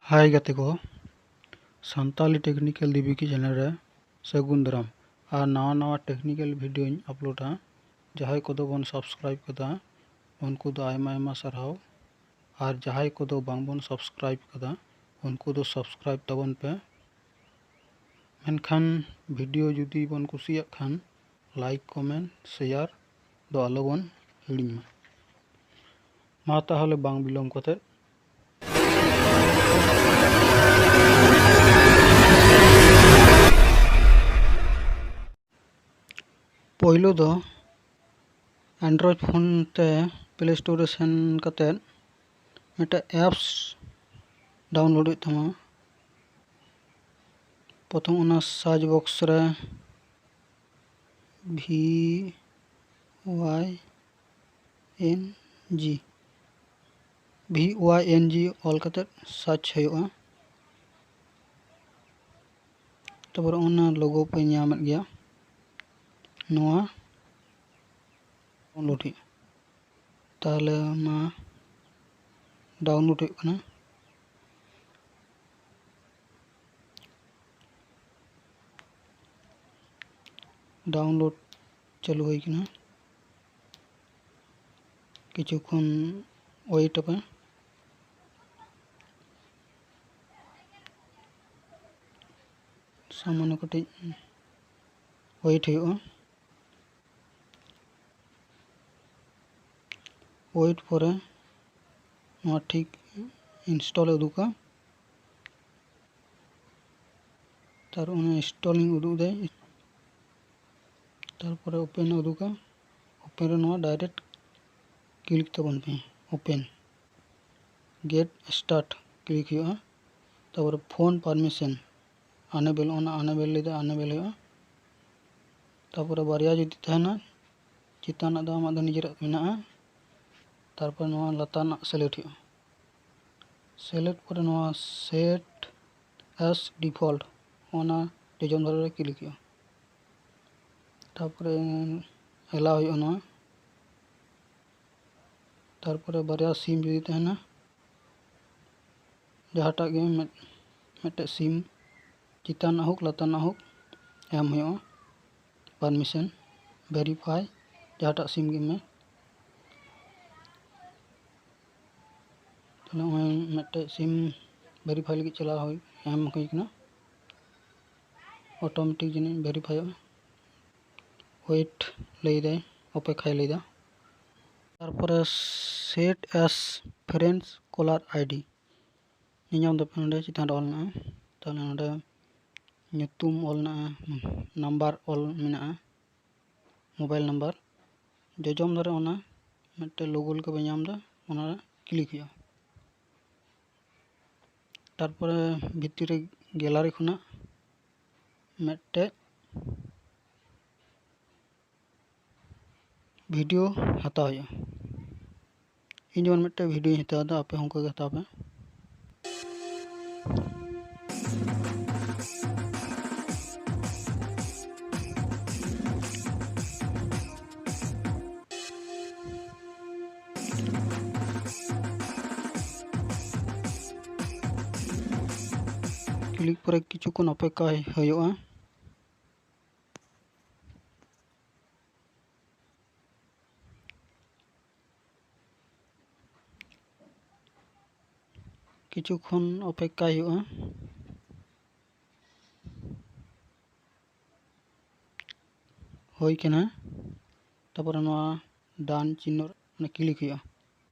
हाय गाते को संताली टेक्निकल दीबी की चैनल रे सगुन दाराम और नवा नवा टेक्निकल वीडियो अपलोडा जहां को बन सब्सक्राइब कदा उनको दो आयमा आयमा सरहाव और जहां को बांग बन सब्सक्राइब कदा उनको दो सब्सक्राइब तबन पे मेनखान वीडियो जुदी बन कुसिया खान लाइक कमेंट शेयर दो आलो बन हिड़िमा मा ताहले बांग बिलोम कते पहिलो दो एंड्रॉइड फोन ते प्ले स्टोर रे सेन कते मिटा एप्स डाउनलोड तमा प्रथम उना सर्च बॉक्स रे VYNG ऑल कते सर्च होगा तबर उना लोगो पे नाम गया नोआ डाउनलोड ताहले मा डाउनलोड होना डाउनलोड चालू होना किछुक्षण वेट पे सामान्य कटी वेट होगा वेट पर ठीक इंस्टॉल उदुका तार इंस्टॉलिंग उदुक दे तारपर ओपन उदुका ओपन रे डायरेक्ट क्लिक तबन पे ओपन गेट स्टार्ट क्लिक हुआ तापर phone permission enable enable enable हुआ तापर बारिया जुदी तहना चिताना दा आमा निजेरा मेना तारपर लताना सेलेक्ट हुआ सेलेक्ट पर सेट एस डिफॉल्ट ओना डिजम धरे क्लिक हुआ तारपर एलाव हुआ तारपर बारिया सिम जुदी तहना जहाटा गे मिट्टे सिम चिताना हुक लताना हुक एम हुआ परमिशन वेरीफाई जहाटा सिम गे में मिट्टे सिम वेरीफाई लगी चला एम होना ऑटोमेटिक जन वेरीफाई वेट लैदे अपेक्षा लैदा तारपर set as friends caller ID निजाम दो पे चितान ऑलना ताले ᱧᱩᱛᱩᱢ ऑलना नंबर ऑल मेना मोबाइल नंबर जजम दारे ओना मिट्टे लोगो के नाम दा ओना क्लिक हुआ तारपर भितर गैलरी खुना मिट्टे वीडियो हताव हुआ इन जमन मिट्टे वीडियो हताव आपे हमको हताव पे क्लिक पर किछुक्षण अपेक्षा होगा किछुक्षण अपेक्षा होगा होइकना तापर डान चिन्ह क्लिक हुआ